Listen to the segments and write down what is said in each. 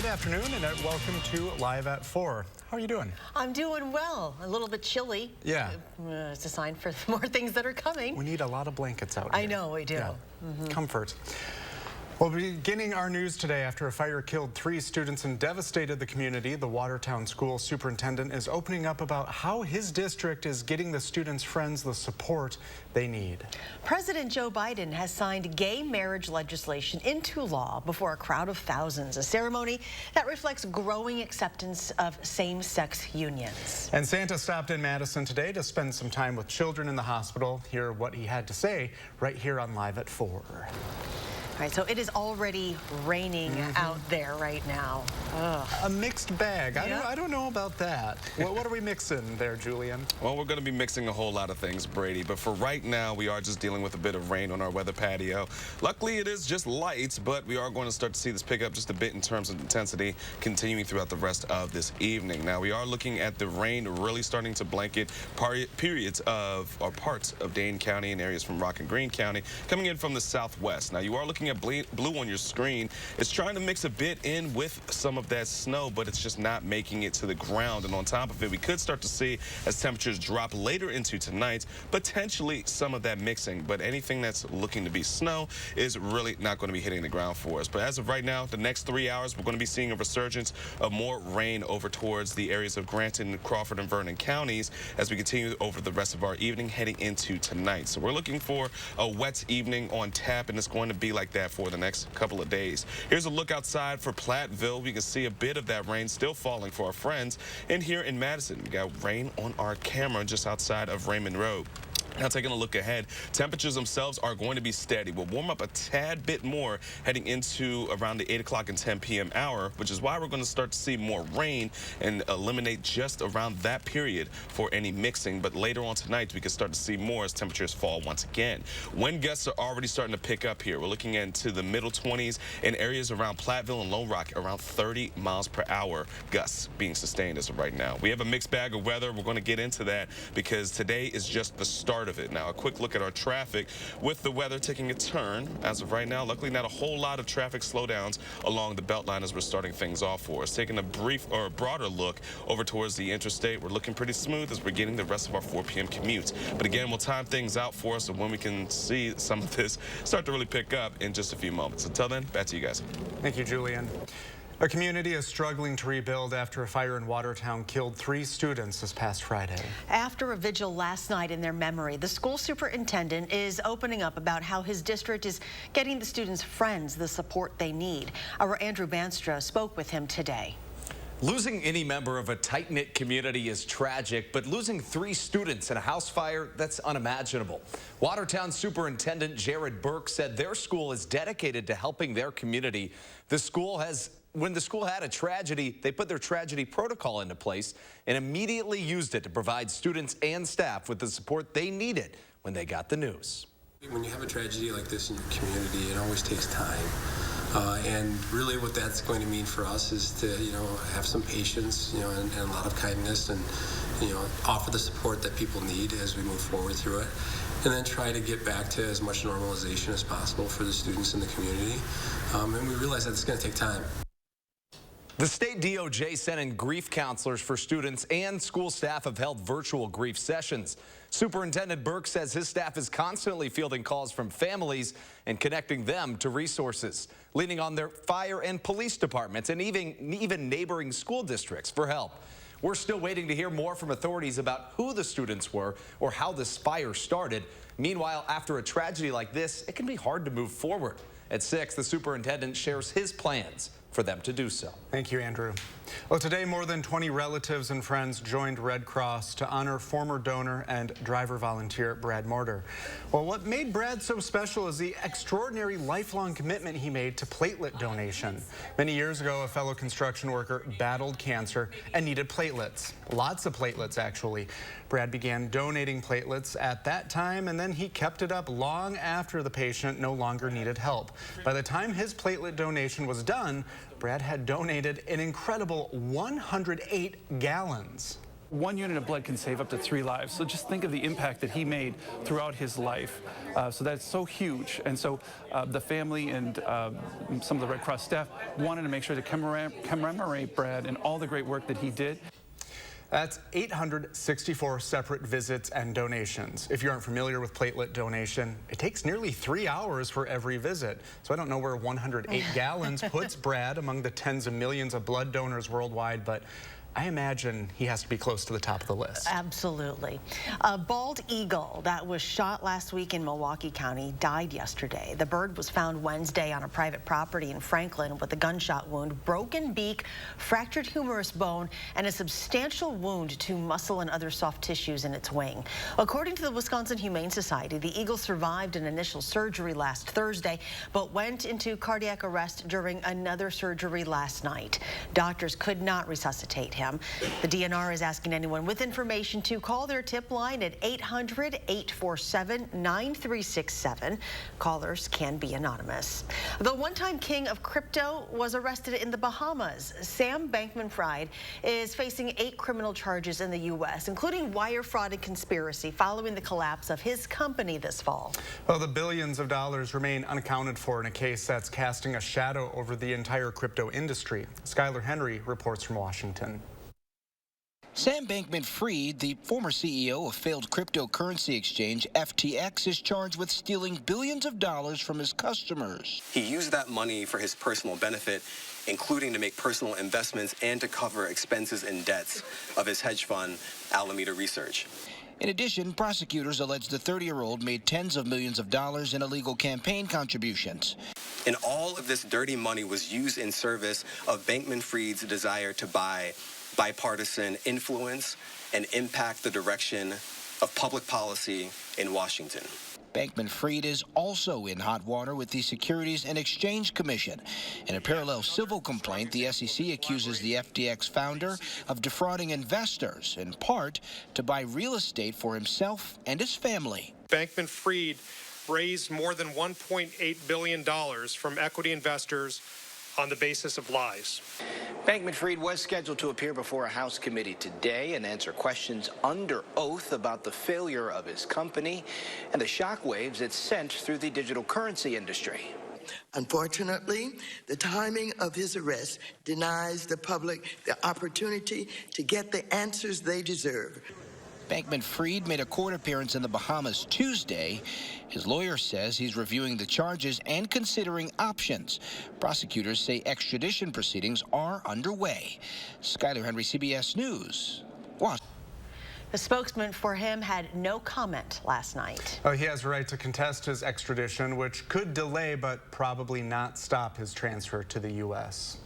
good afternoon and welcome to Live at 4. How are you doing? I'm doing well. A little bit chilly. Yeah. It's a sign for more things that are coming. We need a lot of blankets out here. I know, we do. Yeah. Comfort. Well, beginning our news today after a fire killed 3 students and devastated the community, the Watertown school superintendent is opening up about how his district is getting the students' friends the support they need. President Joe Biden has signed gay marriage legislation into law before a crowd of thousands, a ceremony that reflects growing acceptance of same-sex unions. And Santa stopped in Madison today to spend some time with children in the hospital. Hear what he had to say right here on Live at 4. All right, so it is already raining out there right now. Ugh. A mixed bag. I don't know about that. What are we mixing there, Julian? Well, we're going to be mixing a whole lot of things, Brady. But for right now, we are just dealing with a bit of rain on our weather patio. Luckily, it is just light, but we are going to start to see this pick up just a bit in terms of intensity, continuing throughout the rest of this evening. Now, we are looking at the rain really starting to blanket periods of or parts of Dane County and areas from Rock and Greene County coming in from the southwest. Now, you are looking at blue on your screen. It's trying to mix a bit in with some of that snow, but it's just not making it to the ground. And on top of it, we could start to see, as temperatures drop later into tonight, potentially some of that mixing. But anything that's looking to be snow is really not going to be hitting the ground for us. But as of right now, the next 3 hours, we're going to be seeing a resurgence of more rain over towards the areas of Granton, Crawford, and Vernon counties as we continue over the rest of our evening heading into tonight. So we're looking for a wet evening on tap, and it's going to be like that for the next couple of days. Here's a look outside for Platteville. We can see a bit of that rain still falling for our friends. And here in Madison, we got rain on our camera just outside of Raymond Road. Now, taking a look ahead, temperatures themselves are going to be steady. We'll warm up a tad bit more heading into around the 8 o'clock and 10 p.m. hour, which is why we're going to start to see more rain and eliminate just around that period for any mixing. But later on tonight, we can start to see more as temperatures fall once again. Wind gusts are already starting to pick up here. We're looking into the middle 20s in areas around Platteville and Lone Rock, around 30 miles per hour gusts being sustained as of right now. We have a mixed bag of weather. We're going to get into that because today is just the start of it. Now, a quick look at our traffic with the weather taking a turn as of right now. Luckily, not a whole lot of traffic slowdowns along the Beltline as we're starting things off for us. Taking a brief or a broader look over towards the interstate, we're looking pretty smooth as we're getting the rest of our 4 p.m. commutes. But again, we'll time things out for us and when we can see some of this start to really pick up in just a few moments. Until then, back to you guys. Thank you, Julian. A community is struggling to rebuild after a fire in Watertown killed 3 students this past Friday. After a vigil last night in their memory, the school superintendent is opening up about how his district is getting the students' friends the support they need. Our Andrew Banstra spoke with him today. Losing any member of a tight-knit community is tragic, but losing 3 students in a house fire, that's unimaginable. Watertown Superintendent Jared Burke said their school is dedicated to helping their community. When the school had a tragedy, they put their tragedy protocol into place and immediately used it to provide students and staff with the support they needed when they got the news. When you have a tragedy like this in your community, it always takes time. And really what that's going to mean for us is to, have some patience, and a lot of kindness and, offer the support that people need as we move forward through it. And then try to get back to as much normalization as possible for the students in the community. And we realize that it's going to take time. The state DOJ sent in grief counselors for students, and school staff have held virtual grief sessions. Superintendent Burke says his staff is constantly fielding calls from families and connecting them to resources, leaning on their fire and police departments and even neighboring school districts for help. We're still waiting to hear more from authorities about who the students were or how this fire started. Meanwhile, after a tragedy like this, it can be hard to move forward. At 6, the superintendent shares his plans for them to do so. Thank you, Andrew. Well, today more than 20 relatives and friends joined Red Cross to honor former donor and driver volunteer Brad Mortar. Well, what made Brad so special is the extraordinary lifelong commitment he made to platelet donation. Many years ago, a fellow construction worker battled cancer and needed platelets. Lots of platelets, actually. Brad began donating platelets at that time, and then he kept it up long after the patient no longer needed help. By the time his platelet donation was done, Brad had donated an incredible 108 gallons 1 unit of blood can save up to 3 lives. So just think of the impact that he made throughout his life. So that's so huge. And so the family and some of the Red Cross staff wanted to make sure to commemorate Brad and all the great work that he did. That's 864 separate visits and donations. If you aren't familiar with platelet donation, it takes nearly 3 hours for every visit. So I don't know where 108 gallons puts Brad among the tens of millions of blood donors worldwide, but I imagine he has to be close to the top of the list. Absolutely. A bald eagle that was shot last week in Milwaukee County died yesterday. The bird was found Wednesday on a private property in Franklin with a gunshot wound, broken beak, fractured humerus bone, and a substantial wound to muscle and other soft tissues in its wing. According to the Wisconsin Humane Society, the eagle survived an initial surgery last Thursday, but went into cardiac arrest during another surgery last night. Doctors could not resuscitate him. The DNR is asking anyone with information to call their tip line at 800-847-9367. Callers can be anonymous. The one-time king of crypto was arrested in the Bahamas. Sam Bankman-Fried is facing 8 criminal charges in the U.S., including wire fraud and conspiracy following the collapse of his company this fall. Well, the billions of dollars remain unaccounted for in a case that's casting a shadow over the entire crypto industry. Skylar Henry reports from Washington. Sam Bankman-Fried, the former CEO of failed cryptocurrency exchange FTX, is charged with stealing billions of dollars from his customers. He used that money for his personal benefit, including to make personal investments and to cover expenses and debts of his hedge fund, Alameda Research. In addition, prosecutors allege the 30-year-old made tens of millions of dollars in illegal campaign contributions. And all of this dirty money was used in service of Bankman-Fried's desire to buy bipartisan influence and impact the direction of public policy in Washington. Bankman-Fried is also in hot water with the Securities and Exchange Commission. In a parallel civil complaint, the SEC accuses the FTX founder of defrauding investors, in part to buy real estate for himself and his family. Bankman-Fried raised more than $1.8 billion from equity investors on the basis of lies. Bankman-Fried was scheduled to appear before a House committee today and answer questions under oath about the failure of his company and the shockwaves it sent through the digital currency industry. Unfortunately, the timing of his arrest denies the public the opportunity to get the answers they deserve. Bankman-Fried made a court appearance in the Bahamas Tuesday. His lawyer says he's reviewing the charges and considering options. Prosecutors say extradition proceedings are underway. Skylar Henry, CBS News, Washington. The spokesman for him had no comment last night. He has a right to contest his extradition, which could delay but probably not stop his transfer to the U.S.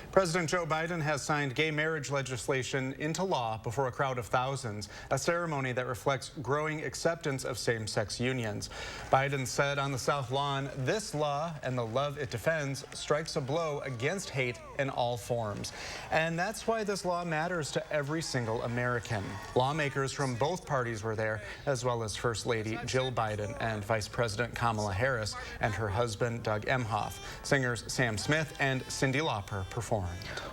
President Joe Biden has signed gay marriage legislation into law before a crowd of thousands, a ceremony that reflects growing acceptance of same-sex unions. Biden said on the South Lawn, "This law and the love it defends strikes a blow against hate in all forms." And that's why this law matters to every single American. Lawmakers from both parties were there, as well as First Lady Jill Biden and Vice President Kamala Harris and her husband Doug Emhoff. Singers Sam Smith and Cyndi Lauper performed.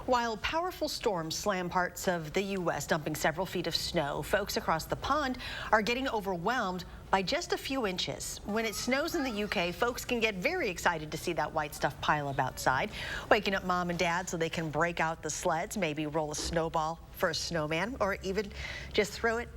While powerful storms slam parts of the U.S., dumping several feet of snow, folks across the pond are getting overwhelmed by just a few inches. When it snows in the UK, folks can get very excited to see that white stuff pile up outside, waking up mom and dad so they can break out the sleds, maybe roll a snowball for a snowman, or even just throw it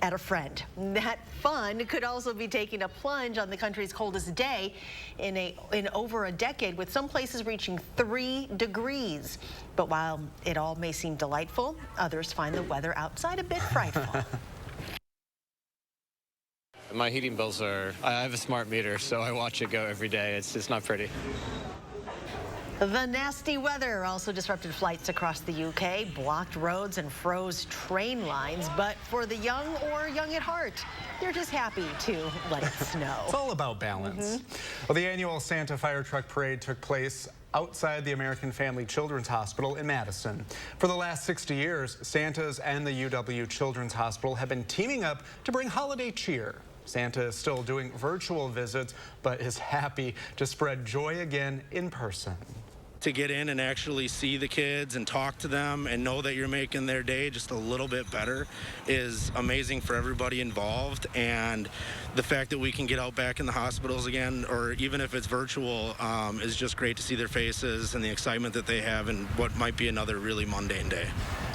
at a friend. That fun could also be taking a plunge on the country's coldest day in over a decade, with some places reaching 3 degrees. But while it all may seem delightful, others find the weather outside a bit frightful. My heating bills I have a smart meter, so I watch it go every day. It's not pretty. The nasty weather also disrupted flights across the UK, blocked roads and froze train lines. But for the young or young at heart, they're just happy to let it snow. It's all about balance. Well, the annual Santa Fire Truck Parade took place outside the American Family Children's Hospital in Madison. For the last 60 years, Santa's and the UW Children's Hospital have been teaming up to bring holiday cheer. Santa is still doing virtual visits, but is happy to spread joy again in person. to get in and actually see the kids and talk to them and know that you're making their day just a little bit better is amazing for everybody involved. And the fact that we can get out back in the hospitals again, or even if it's virtual, is just great to see their faces and the excitement that they have in what might be another really mundane day.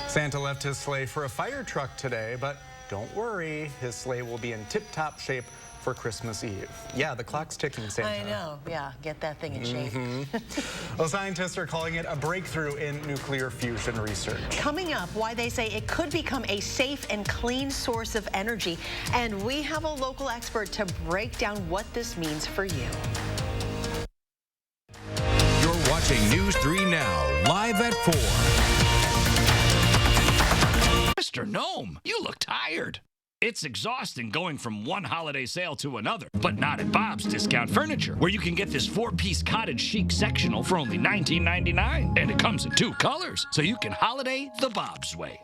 Santa left his sleigh for a fire truck today, but don't worry, his sleigh will be in tip-top shape for Christmas Eve. Yeah, the clock's ticking, Santa. I know, yeah, get that thing in shape. Well, scientists are calling it a breakthrough in nuclear fusion research. Coming up, why they say it could become a safe and clean source of energy. And we have a local expert to break down what this means for you. You're watching News 3 Now, live at 4. Mr. Gnome, you look tired. It's exhausting going from one holiday sale to another, but not at Bob's Discount Furniture, where you can get this 4-piece cottage chic sectional for only $19.99. And it comes in 2 colors, so you can holiday the Bob's way.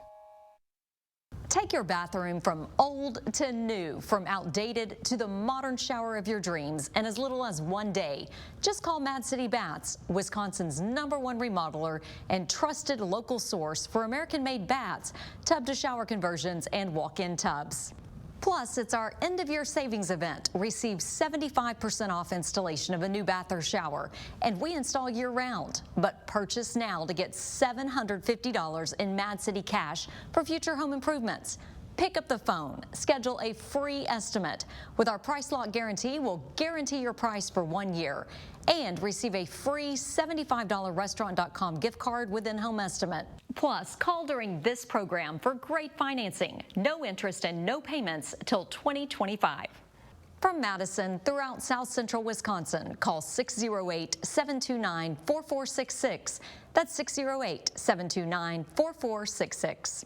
Take your bathroom from old to new, from outdated to the modern shower of your dreams in as little as 1 day. Just call Mad City Baths, Wisconsin's #1 remodeler and trusted local source for American-made baths, tub-to-shower conversions, and walk-in tubs. Plus, it's our end-of-year savings event. Receive 75% off installation of a new bath or shower, and we install year-round. But purchase now to get $750 in Mad City cash for future home improvements. Pick up the phone, schedule a free estimate. With our price lock guarantee, we'll guarantee your price for 1 year and receive a free $75 restaurant.com gift card with in-home estimate. Plus, call during this program for great financing, no interest and no payments till 2025. From Madison throughout South Central Wisconsin, call 608-729-4466. That's 608-729-4466.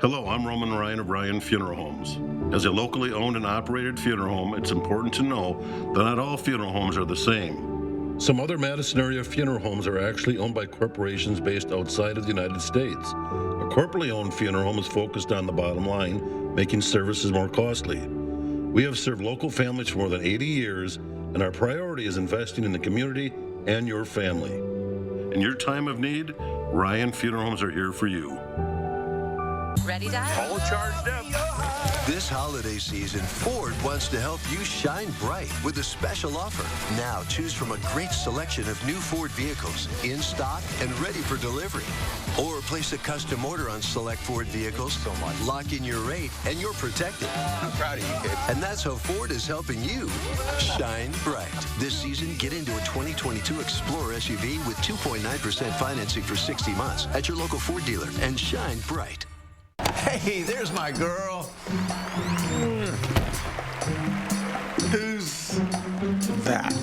Hello, I'm Roman Ryan of Ryan Funeral Homes. As a locally owned and operated funeral home, it's important to know that not all funeral homes are the same. Some other Madison area funeral homes are actually owned by corporations based outside of the United States. A corporately owned funeral home is focused on the bottom line, making services more costly. We have served local families for more than 80 years, and our priority is investing in the community and your family. In your time of need, Ryan Funeral Homes are here for you. Ready, Dad? All charged up. This holiday season, Ford wants to help you shine bright with a special offer. Now, choose from a great selection of new Ford vehicles in stock and ready for delivery. Or place a custom order on select Ford vehicles. Lock in your rate, and you're protected. I'm proud of you, kid. And that's how Ford is helping you shine bright. This season, get into a 2022 Explorer SUV with 2.9% financing for 60 months at your local Ford dealer and shine bright. Hey, there's my girl. Who's that?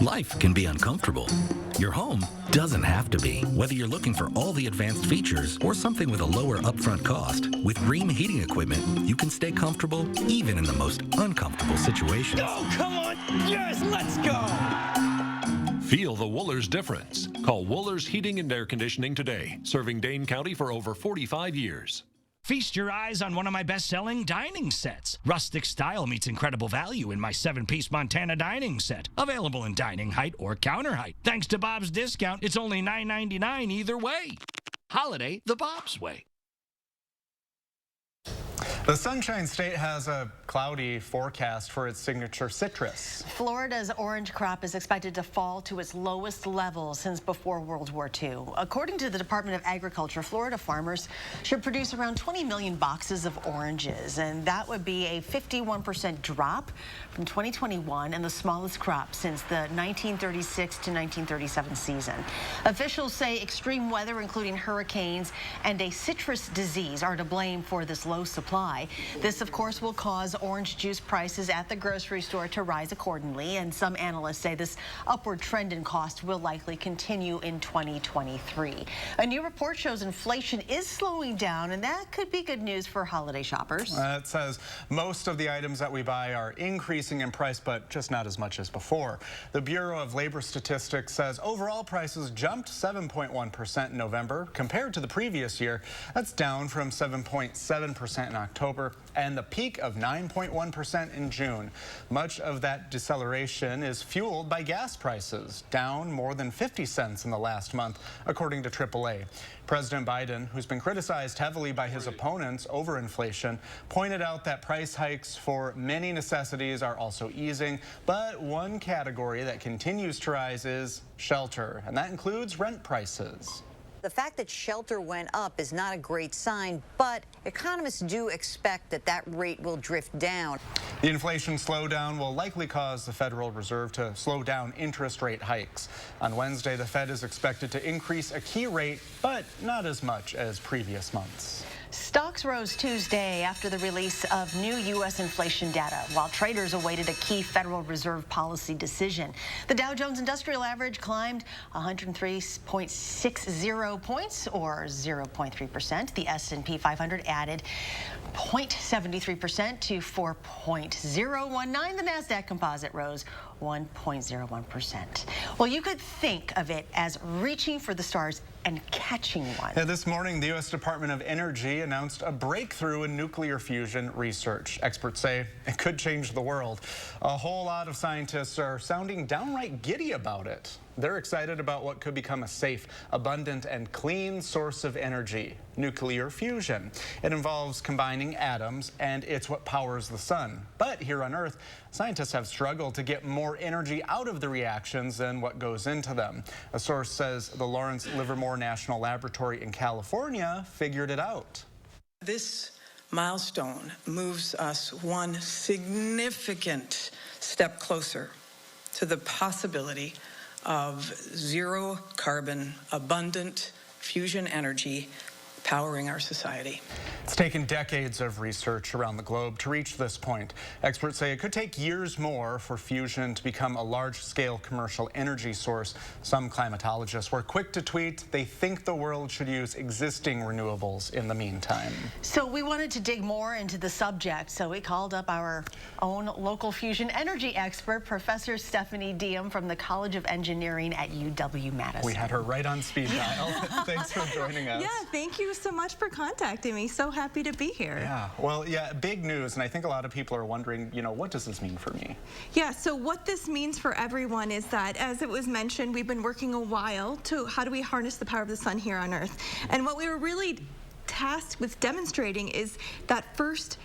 Life can be uncomfortable. Your home doesn't have to be. Whether you're looking for all the advanced features or something with a lower upfront cost, with Rheem heating equipment, you can stay comfortable even in the most uncomfortable situations. Oh, come on. Yes, let's go. Feel the Wohlers difference. Call Wohlers Heating and Air Conditioning today, serving Dane County for over 45 years. Feast your eyes on one of my best-selling dining sets. Rustic style meets incredible value in my 7-piece Montana dining set. Available in dining height or counter height. Thanks to Bob's Discount, it's only $9.99 either way. Holiday the Bob's way. The Sunshine State has a cloudy forecast for its signature citrus. Florida's orange crop is expected to fall to its lowest level since before World War II. According to the Department of Agriculture, Florida farmers should produce around 20 million boxes of oranges, and that would be a 51% drop from 2021 and the smallest crop since the 1936 to 1937 season. Officials say extreme weather, including hurricanes and a citrus disease, are to blame for this low supply. This, of course, will cause orange juice prices at the grocery store to rise accordingly, and some analysts say this upward trend in cost will likely continue in 2023. A new report shows inflation is slowing down, and that could be good news for holiday shoppers. It says most of the items that we buy are increasing in price, but just not as much as before. The Bureau of Labor Statistics says overall prices jumped 7.1% in November compared to the previous year. That's down from 7.7% in October. October and the peak of 9.1% in June. Much of that deceleration is fueled by gas prices, down more than 50 cents in the last month, according to AAA. President Biden, who's been criticized heavily by his opponents over inflation, pointed out that price hikes for many necessities are also easing, but one category that continues to rise is shelter, and that includes rent prices. The fact that shelter went up is not a great sign, but economists do expect that that rate will drift down. The inflation slowdown will likely cause the Federal Reserve to slow down interest rate hikes. On Wednesday, the Fed is expected to increase a key rate, but not as much as previous months. Stocks rose Tuesday after the release of new U.S. inflation data, while traders awaited a key Federal Reserve policy decision. The Dow Jones Industrial Average climbed 103.60 points, or 0.3%. The S&P 500 added 0.73% to 4.019. The NASDAQ Composite rose 1.01%. Well, you could think of it as reaching for the stars and catching one. Yeah, this morning, the U.S. Department of Energy announced a breakthrough in nuclear fusion research. Experts say it could change the world. A whole lot of scientists are sounding downright giddy about it. They're excited about what could become a safe, abundant, and clean source of energy, nuclear fusion. It involves combining atoms, and it's what powers the sun. But here on Earth, scientists have struggled to get more energy out of the reactions than what goes into them. A source says the Lawrence Livermore National Laboratory in California figured it out. This milestone moves us one significant step closer to the possibility of zero carbon, abundant fusion energy powering our society. It's taken decades of research around the globe to reach this point. Experts say it could take years more for fusion to become a large-scale commercial energy source. Some climatologists were quick to tweet they think the world should use existing renewables in the meantime. So we wanted to dig more into the subject, so we called up our own local fusion energy expert, Professor Stephanie Diem from the College of Engineering at UW-Madison. We had her right on speed dial. Thanks for joining us. Yeah, thank you so much for contacting me. So happy to be here. Yeah, well, yeah, big news, and I think a lot of people are wondering, what does this mean for me? Yeah, so what this means for everyone is that, as it was mentioned, we've been working a while to how do we harness the power of the sun here on Earth. And what we were really tasked with demonstrating is that first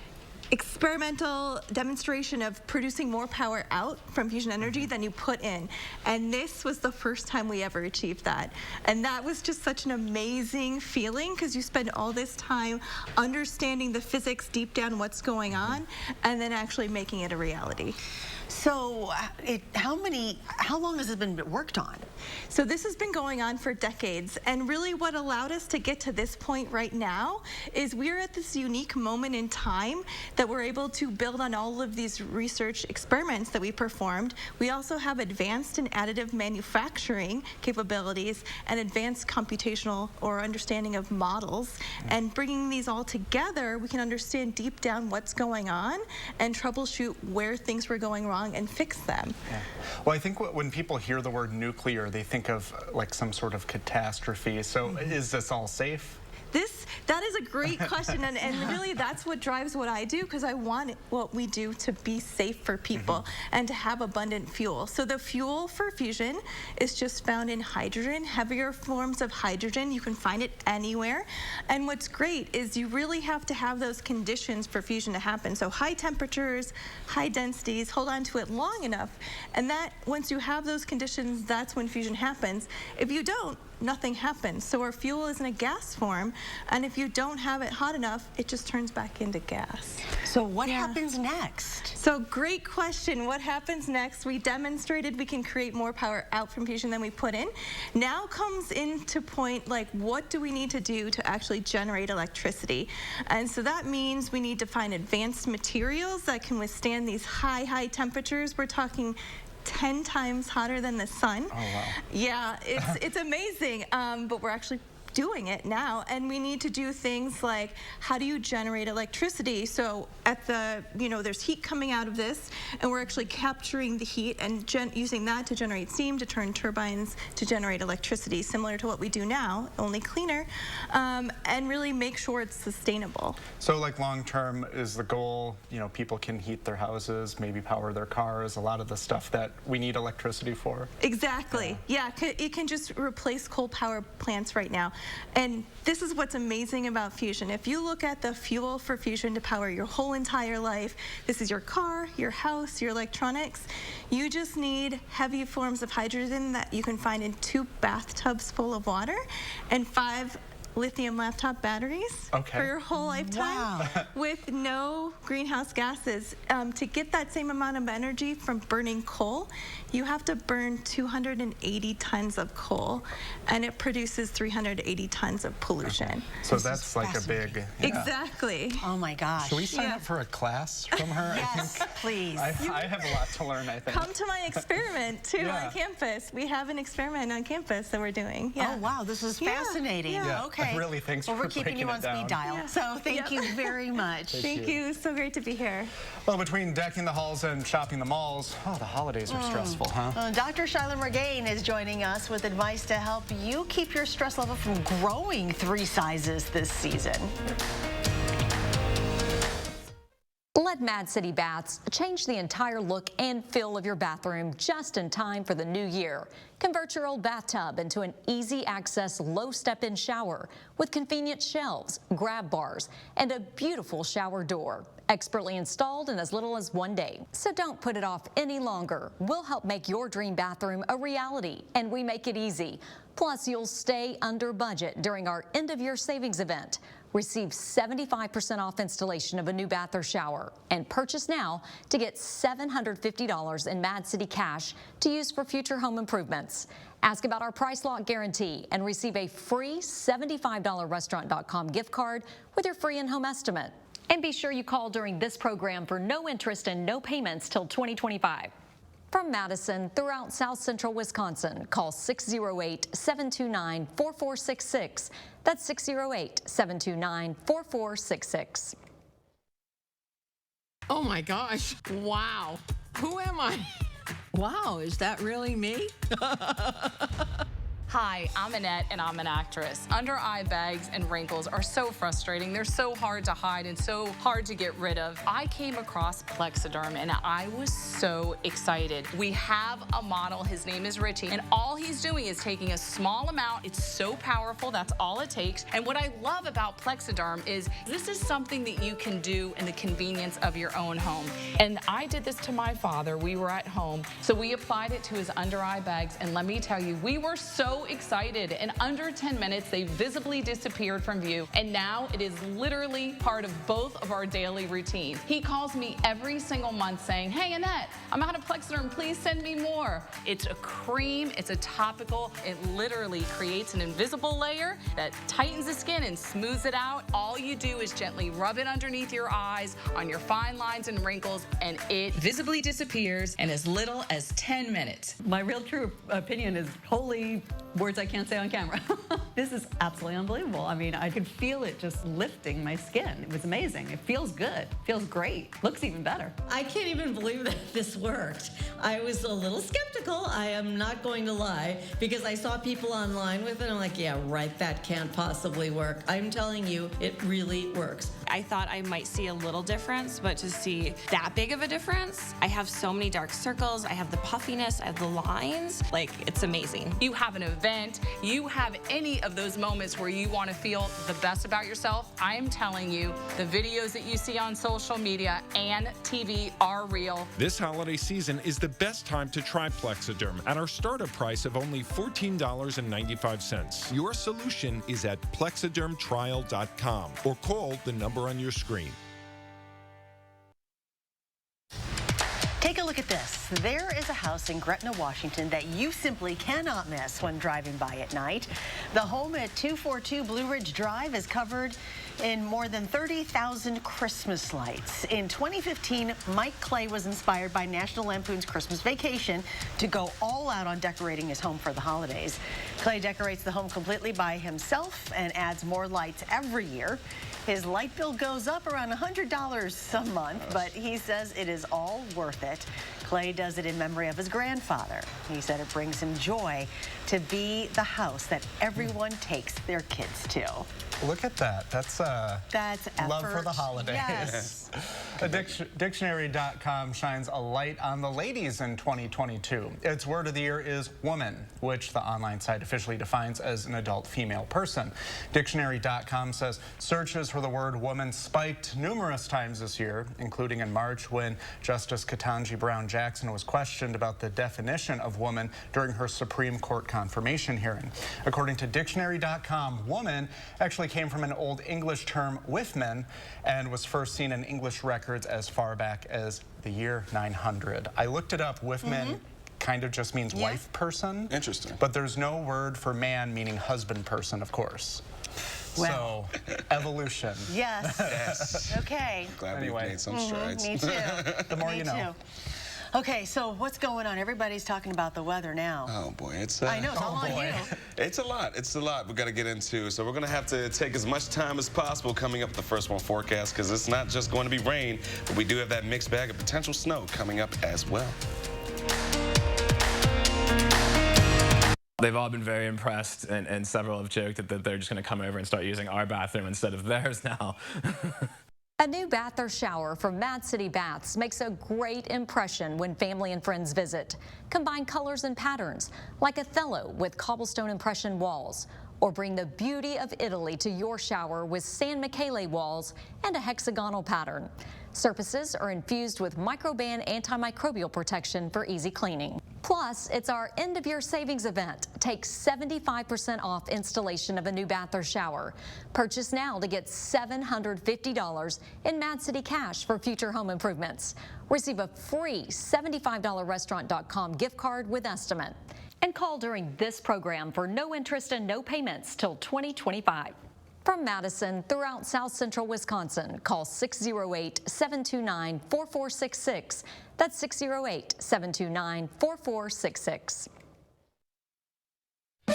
experimental demonstration of producing more power out from fusion energy than you put in. And this was the first time we ever achieved that. And that was just such an amazing feeling, because you spend all this time understanding the physics deep down, what's going on, and then actually making it a reality. So how long has it been worked on? So this has been going on for decades, and really what allowed us to get to this point right now is we're at this unique moment in time that we're able to build on all of these research experiments that we performed. We also have advanced and additive manufacturing capabilities and advanced computational or understanding of models, and bringing these all together, we can understand deep down what's going on and troubleshoot where things were going wrong and fix them. Yeah. Well, I think when people hear the word nuclear, they think of like some sort of catastrophe. So is this all safe? That is a great question, and really that's what drives what I do, because I want what we do to be safe for people and to have abundant fuel. So the fuel for fusion is just found in hydrogen, heavier forms of hydrogen. You can find it anywhere. And what's great is you really have to have those conditions for fusion to happen. So high temperatures, high densities, hold on to it long enough, and that once you have those conditions, that's when fusion happens. If you don't, nothing happens. So our fuel is in a gas form, and if you don't have it hot enough, it just turns back into gas. So what happens next? So great question. What happens next? We demonstrated we can create more power out from fusion than we put in. Now comes into point, like, what do we need to do to actually generate electricity? And so that means we need to find advanced materials that can withstand these high temperatures. We're talking 10 times hotter than the sun. Oh, wow. Yeah, it's amazing, but we're actually doing it now, and we need to do things like, how do you generate electricity? So at the, there's heat coming out of this, and we're actually capturing the heat and using that to generate steam, to turn turbines to generate electricity, similar to what we do now, only cleaner, and really make sure it's sustainable. So like long term is the goal, people can heat their houses, maybe power their cars, a lot of the stuff that we need electricity for. Exactly. Yeah, it can just replace coal power plants right now. And this is what's amazing about fusion. If you look at the fuel for fusion to power your whole entire life, this is your car, your house, your electronics. You just need heavy forms of hydrogen that you can find in 2 bathtubs full of water and 5 lithium laptop batteries for your whole lifetime with no greenhouse gases. To get that same amount of energy from burning coal, you have to burn 280 tons of coal, and it produces 380 tons of pollution. So that's like a big... Exactly. Oh my gosh. Should we sign up for a class from her? Yes, please. I have a lot to learn, I think. Come to my experiment, too, on campus. We have an experiment on campus that we're doing. Oh, wow, this is fascinating. Okay. Really, thanks well, for we're keeping you on speed dial. So thank you very much. Thank you. So great to be here. Well, between decking the halls and shopping the malls, the holidays are stressful, huh? Dr. Shyla Regain is joining us with advice to help you keep your stress level from growing 3 sizes this season. Let Mad City Baths change the entire look and feel of your bathroom just in time for the new year. Convert your old bathtub into an easy access, low step-in shower with convenient shelves, grab bars, and a beautiful shower door. Expertly installed in as little as 1 day. So don't put it off any longer. We'll help make your dream bathroom a reality, and we make it easy. Plus, you'll stay under budget during our end-of-year savings event. Receive 75% off installation of a new bath or shower, and purchase now to get $750 in Mad City cash to use for future home improvements. Ask about our price lock guarantee and receive a free $75 restaurant.com gift card with your free in-home estimate. And be sure you call during this program for no interest and no payments till 2025. From Madison throughout South Central Wisconsin, call 608-729-4466. That's 608-729-4466. Oh my gosh, wow. Who am I? Wow, is that really me? Hi, I'm Annette, and I'm an actress. Under-eye bags and wrinkles are so frustrating. They're so hard to hide and so hard to get rid of. I came across Plexiderm, and I was so excited. We have a model. His name is Richie, and all he's doing is taking a small amount. It's so powerful. That's all it takes. And what I love about Plexiderm is this is something that you can do in the convenience of your own home. And I did this to my father. We were at home, so we applied it to his under-eye bags, and let me tell you, we were so excited. In under 10 minutes, they visibly disappeared from view, and now it is literally part of both of our daily routines. He calls me every single month saying, "Hey, Annette, I'm out of Plexiderm. Please send me more." It's a cream. It's a topical. It literally creates an invisible layer that tightens the skin and smooths it out. All you do is gently rub it underneath your eyes, on your fine lines and wrinkles, and it visibly disappears in as little as 10 minutes. My real true opinion is holy words I can't say on camera. This is absolutely unbelievable. I mean, I could feel it just lifting my skin. It was amazing. It feels good. Feels great. Looks even better. I can't even believe that this worked. I was a little skeptical, I am not going to lie, because I saw people online with it, and I'm like, yeah, right, that can't possibly work. I'm telling you, it really works. I thought I might see a little difference, but to see that big of a difference, I have so many dark circles, I have the puffiness, I have the lines, like, it's amazing. You have an event, you have any of those moments where you want to feel the best about yourself, I am telling you, the videos that you see on social media and TV are real. This holiday season is the best time to try Plexiderm at our startup price of only $14.95. Your solution is at plexidermtrial.com or call the number on your screen. Take a look at this. There is a house in Gretna, Washington that you simply cannot miss when driving by at night. The home at 242 Blue Ridge Drive is covered in more than 30,000 Christmas lights. In 2015, Mike Clay was inspired by National Lampoon's Christmas Vacation to go all out on decorating his home for the holidays. Clay decorates the home completely by himself and adds more lights every year. His light bill goes up around $100 a month, but he says it is all worth it. Clay does it in memory of his grandfather. He said it brings him joy to be the house that everyone takes their kids to. Look at that. That's love for the holidays. Yes. Dictionary.com shines a light on the ladies in 2022. Its word of the year is woman, which the online site officially defines as an adult female person. Dictionary.com says searches for the word woman spiked numerous times this year, including in March when Justice Ketanji Brown Jackson was questioned about the definition of woman during her Supreme Court confirmation hearing. According to Dictionary.com, woman actually came from an Old English term, withman, and was first seen in English records as far back as the year 900. I looked it up. Withman kind of just means wife person. Interesting. But there's no word for man meaning husband person, of course. Well. So, evolution. Yes. Yes. Okay. Glad we made some strides. Me too. The more you know. Okay, so what's going on? Everybody's talking about the weather now. Oh boy, it's I know, it's all on you. It's a lot. It's a lot we got to get into. So we're going to have to take as much time as possible coming up with the first one forecast, because it's not just going to be rain, but we do have that mixed bag of potential snow coming up as well. They've all been very impressed, and several have joked that they're just going to come over and start using our bathroom instead of theirs now. A new bath or shower from Mad City Baths makes a great impression when family and friends visit. Combine colors and patterns, like Othello with cobblestone impression walls, or bring the beauty of Italy to your shower with San Michele walls and a hexagonal pattern. Surfaces are infused with microban antimicrobial protection for easy cleaning. Plus, it's our end-of-year savings event. Take 75% off installation of a new bath or shower. Purchase now to get $750 in Mad City cash for future home improvements. Receive a free $75restaurant.com gift card with estimate. And call during this program for no interest and no payments till 2025. From Madison throughout South Central Wisconsin, call 608-729-4466. That's 608-729-4466.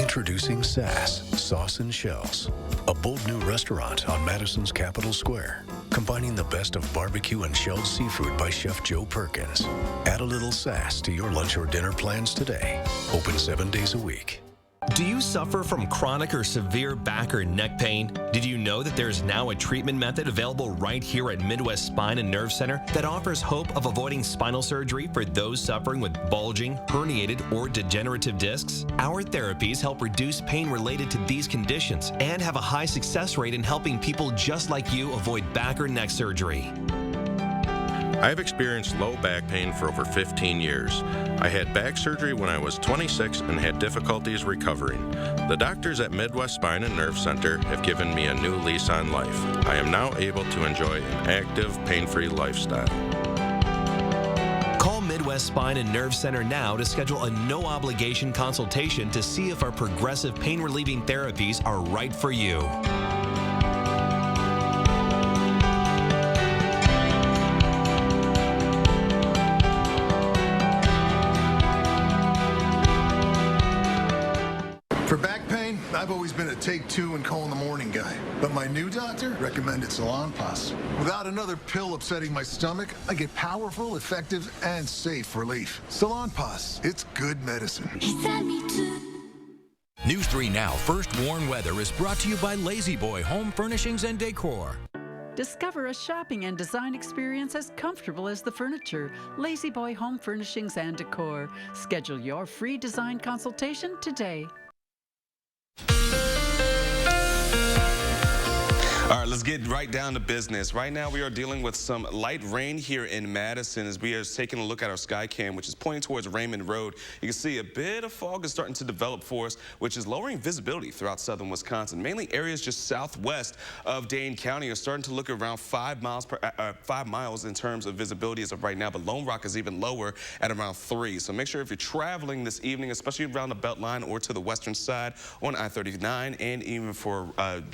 Introducing Sass Sauce and Shells, a bold new restaurant on Madison's Capitol Square, combining the best of barbecue and shelled seafood by Chef Joe Perkins. Add a little sass to your lunch or dinner plans today. Open 7 days a week. Do you suffer from chronic or severe back or neck pain? Did you know that there is now a treatment method available right here at Midwest Spine and Nerve Center that offers hope of avoiding spinal surgery for those suffering with bulging, herniated, or degenerative discs? Our therapies help reduce pain related to these conditions and have a high success rate in helping people just like you avoid back or neck surgery. I've experienced low back pain for over 15 years. I had back surgery when I was 26 and had difficulties recovering. The doctors at Midwest Spine and Nerve Center have given me a new lease on life. I am now able to enjoy an active, pain-free lifestyle. Call Midwest Spine and Nerve Center now to schedule a no-obligation consultation to see if our progressive pain-relieving therapies are right for you. For back pain, I've always been a take two and call in the morning guy. But my new doctor recommended Salon Pas. Without another pill upsetting my stomach, I get powerful, effective, and safe relief. Salon Pas, it's good medicine. News 3 Now First Warn Weather is brought to you by Lazy Boy Home Furnishings and Decor. Discover a shopping and design experience as comfortable as the furniture. Lazy Boy Home Furnishings and Decor. Schedule your free design consultation today. All right, let's get right down to business. Right now, we are dealing with some light rain here in Madison as we are taking a look at our sky cam, which is pointing towards Raymond Road. You can see a bit of fog is starting to develop for us, which is lowering visibility throughout southern Wisconsin. Mainly areas just southwest of Dane County are starting to look around 5 miles in terms of visibility as of right now, but Lone Rock is even lower at around 3. So make sure if you're traveling this evening, especially around the Beltline or to the western side on I-39 and even for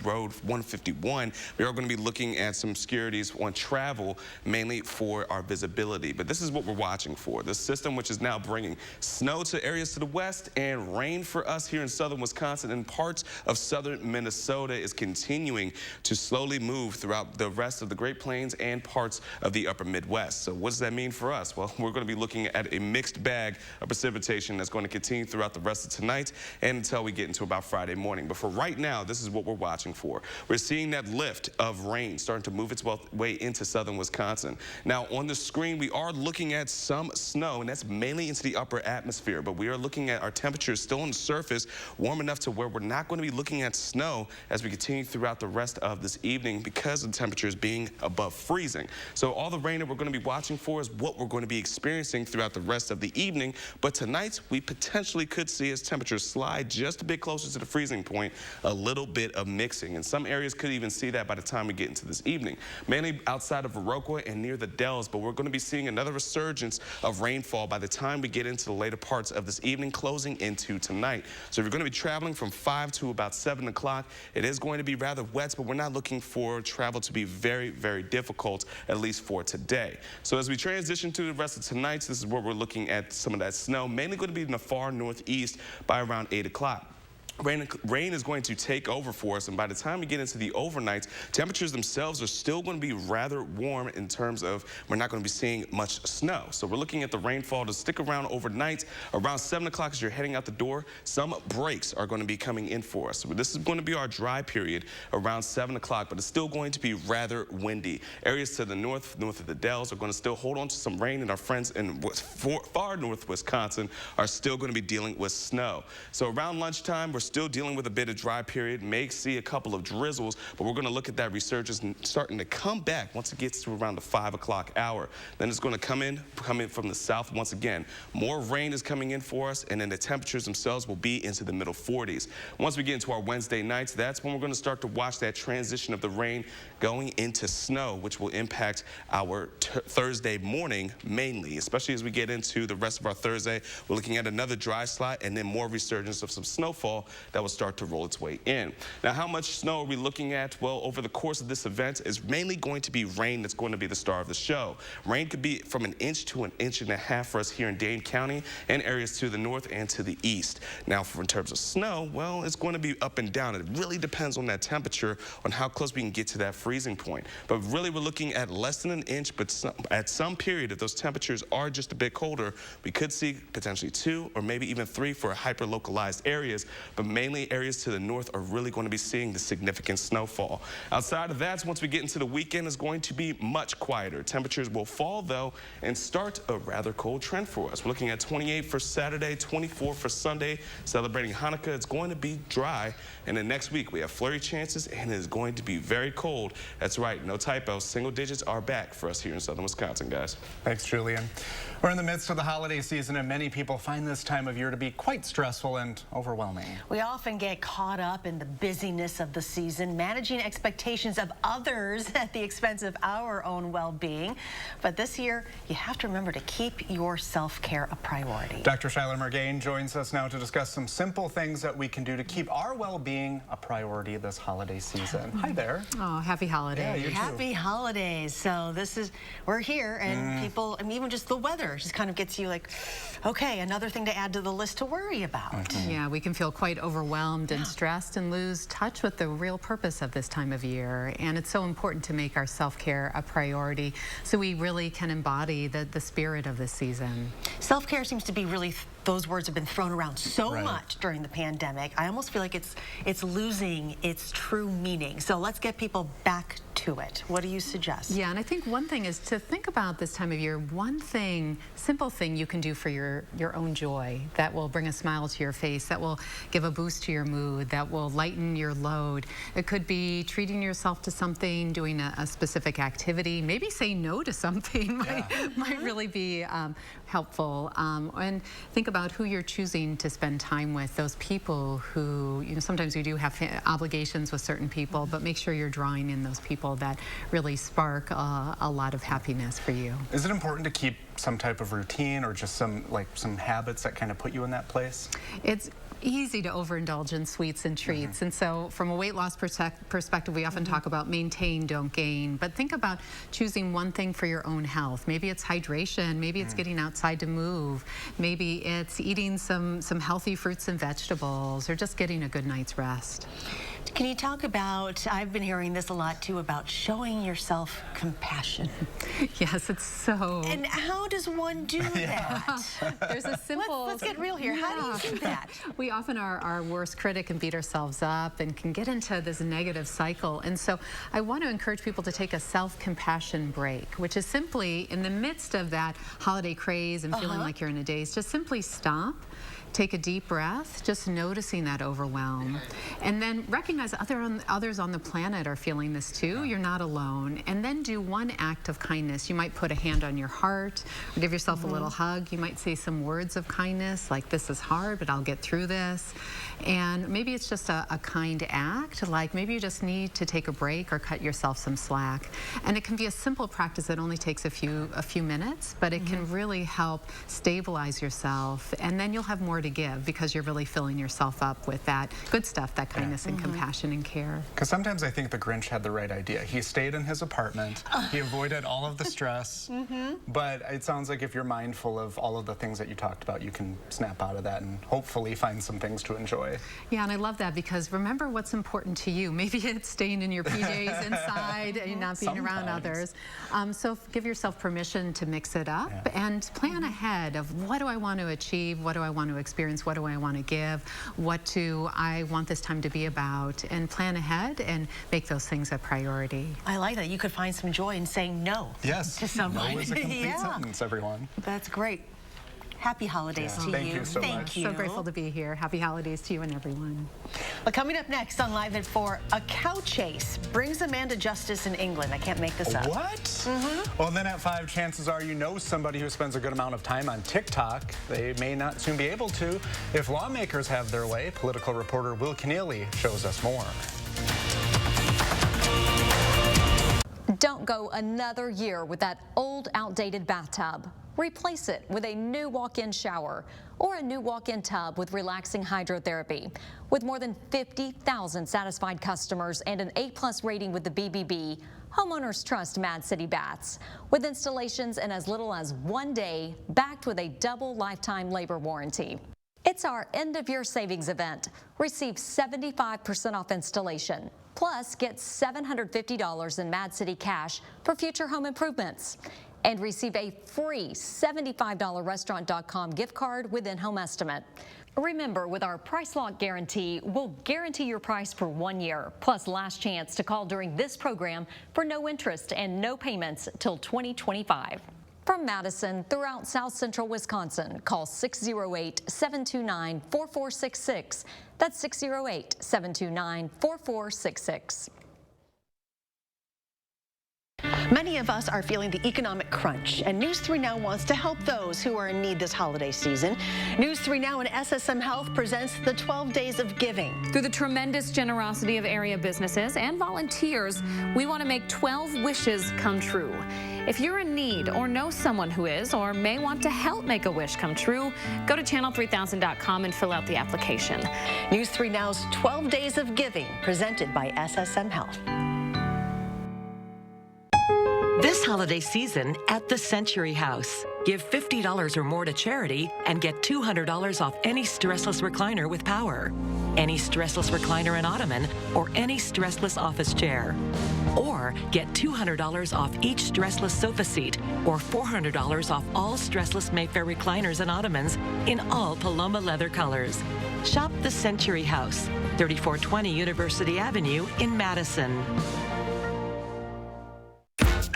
Road 151, we are going to be looking at some obscurities on travel, mainly for our visibility. But this is what we're watching for. The system, which is now bringing snow to areas to the west and rain for us here in southern Wisconsin and parts of southern Minnesota, is continuing to slowly move throughout the rest of the Great Plains and parts of the upper Midwest. So what does that mean for us? Well, we're going to be looking at a mixed bag of precipitation that's going to continue throughout the rest of tonight and until we get into about Friday morning. But for right now, this is what we're watching for. We're seeing that lift of rain starting to move its way into southern Wisconsin. Now, on the screen, we are looking at some snow, and that's mainly into the upper atmosphere. But we are looking at our temperatures still on the surface, warm enough to where we're not going to be looking at snow as we continue throughout the rest of this evening because of the temperatures being above freezing. So all the rain that we're going to be watching for is what we're going to be experiencing throughout the rest of the evening. But tonight, we potentially could see as temperatures slide just a bit closer to the freezing point, a little bit of mixing. And some areas could even see that by the time we get into this evening, mainly outside of Viroqua and near the Dells. But we're going to be seeing another resurgence of rainfall by the time we get into the later parts of this evening, closing into tonight. So if you're going to be traveling from 5 to about 7 o'clock, it is going to be rather wet, but we're not looking for travel to be very, very difficult, at least for today. So as we transition to the rest of tonight, this is where we're looking at some of that snow, mainly going to be in the far northeast by around 8 o'clock. Rain is going to take over for us, and by the time we get into the overnights, temperatures themselves are still going to be rather warm in terms of we're not going to be seeing much snow. So we're looking at the rainfall to stick around overnight. Around 7 o'clock as you're heading out the door, some breaks are going to be coming in for us. So this is going to be our dry period around 7 o'clock, but it's still going to be rather windy. Areas to the north of the Dells are going to still hold on to some rain, and our friends in far north Wisconsin are still going to be dealing with snow. So around lunchtime, we're still dealing with a bit of dry period, may see a couple of drizzles, but we're going to look at that resurgence starting to come back once it gets to around the 5 o'clock hour. Then it's going to come in from the south once again. More rain is coming in for us, and then the temperatures themselves will be into the middle 40s. Once we get into our Wednesday nights, that's when we're going to start to watch that transition of the rain going into snow, which will impact our Thursday morning mainly, especially as we get into the rest of our Thursday. We're looking at another dry slot and then more resurgence of some snowfall that will start to roll its way in. Now, how much snow are we looking at? Well, over the course of this event is mainly going to be rain that's going to be the star of the show. Rain could be from 1 inch to 1.5 inches for us here in Dane County and areas to the north and to the east. Now, in terms of snow, well, it's going to be up and down. It really depends on that temperature, on how close we can get to that freezing point. But really, we're looking at less than 1 inch, but at some period, if those temperatures are just a bit colder, we could see potentially 2 or maybe even 3 for hyper-localized areas, but mainly areas to the north are really going to be seeing the significant snowfall. Outside of that, once we get into the weekend, it's going to be much quieter. Temperatures will fall, though, and start a rather cold trend for us. We're looking at 28 for Saturday, 24 for Sunday. Celebrating Hanukkah, it's going to be dry. And then next week, we have flurry chances, and it is going to be very cold. That's right, no typos. Single digits are back for us here in southern Wisconsin, guys. Thanks, Julian. We're in the midst of the holiday season, and many people find this time of year to be quite stressful and overwhelming. We often get caught up in the busyness of the season, managing expectations of others at the expense of our own well-being. But this year, you have to remember to keep your self-care a priority. Dr. Shyler Mergain joins us now to discuss some simple things that we can do to keep our well-being a priority this holiday season. Hi there. Oh, happy holidays. Yeah, you too. Happy holidays. So we're here, and people, I mean, even just the weather just kind of gets you like, okay, another thing to add to the list to worry about. Yeah, we can feel quite overwhelmed and stressed and lose touch with the real purpose of this time of year. And it's so important to make our self-care a priority so we really can embody the spirit of this season. Self-care seems to be really, those words have been thrown around so much during the pandemic. I almost feel like it's losing its true meaning. So let's get people back to it. What do you suggest? Yeah, and I think one thing is to think about this time of year, one thing, simple thing you can do for your own joy that will bring a smile to your face, that will give a boost to your mood, that will lighten your load. It could be treating yourself to something, doing a specific activity, maybe say no to something might really be helpful. And think about who you're choosing to spend time with, those people who, you know, sometimes we do have obligations with certain people, but make sure you're drawing in those people that really spark a lot of happiness for you. Is it important to keep some type of routine or just some habits that kind of put you in that place? It's easy to overindulge in sweets and treats. And so from a weight loss perspective, we often talk about maintain, don't gain. But think about choosing one thing for your own health. Maybe it's hydration. Maybe it's getting outside to move. Maybe it's eating some healthy fruits and vegetables, or just getting a good night's rest. Can you talk about, I've been hearing this a lot too, about showing yourself compassion? Yes, it's so. And how does one do that? There's a simple. Let's get real here. How do you do that? We often are our worst critic and beat ourselves up and can get into this negative cycle. And so I want to encourage people to take a self-compassion break, which is simply in the midst of that holiday craze and feeling like you're in a daze, just simply stop. Take a deep breath, just noticing that overwhelm. And then recognize others on the planet are feeling this too. You're not alone. And then do one act of kindness. You might put a hand on your heart, or give yourself a little hug. You might say some words of kindness, like, this is hard, but I'll get through this. And maybe it's just a kind act, like maybe you just need to take a break or cut yourself some slack. And it can be a simple practice that only takes a few minutes, but it can really help stabilize yourself. And then you'll have more to give because you're really filling yourself up with that good stuff, that kindness and compassion and care. Because sometimes I think the Grinch had the right idea. He stayed in his apartment. He avoided all of the stress. But it sounds like if you're mindful of all of the things that you talked about, you can snap out of that and hopefully find some things to enjoy. Yeah, and I love that because remember what's important to you. Maybe it's staying in your PJs inside and not being around others. So give yourself permission to mix it up and plan ahead of what do I want to achieve, what do I want to experience, what do I want to give, what do I want this time to be about, and plan ahead and make those things a priority. I like that. You could find some joy in saying no. Yes. To someone. No is a complete sentence, everyone. That's great. Happy holidays to you. Thank you so much. Thank you. So grateful to be here. Happy holidays to you and everyone. Well, coming up next on Live at 4, a cow chase brings a man to justice in England. I can't make this up. What? Well, then at 5, chances are you know somebody who spends a good amount of time on TikTok. They may not soon be able to if lawmakers have their way. Political reporter Will Keneally shows us more. Don't go another year with that old, outdated bathtub. Replace it with a new walk-in shower or a new walk-in tub with relaxing hydrotherapy. With more than 50,000 satisfied customers and an A+ rating with the BBB, homeowners trust Mad City Baths. With installations in as little as 1 day, backed with a double lifetime labor warranty. It's our end-of-year savings event. Receive 75% off installation. Plus, get $750 in Mad City cash for future home improvements. And receive a free $75 restaurant.com gift card with in-home estimate. Remember, with our price lock guarantee, we'll guarantee your price for 1 year, plus last chance to call during this program for no interest and no payments till 2025. From Madison throughout South Central Wisconsin, call 608-729-4466. That's 608-729-4466. Many of us are feeling the economic crunch, and News 3 Now wants to help those who are in need this holiday season. News 3 Now and SSM Health presents the 12 Days of Giving. Through the tremendous generosity of area businesses and volunteers, we want to make 12 wishes come true. If you're in need or know someone who is or may want to help make a wish come true, go to channel3000.com and fill out the application. News 3 Now's 12 Days of Giving, presented by SSM Health. This holiday season at the Century House. Give $50 or more to charity and get $200 off any stressless recliner with power, any stressless recliner and ottoman, or any stressless office chair. Or get $200 off each stressless sofa seat or $400 off all stressless Mayfair recliners and ottomans in all Paloma leather colors. Shop the Century House, 3420 University Avenue in Madison.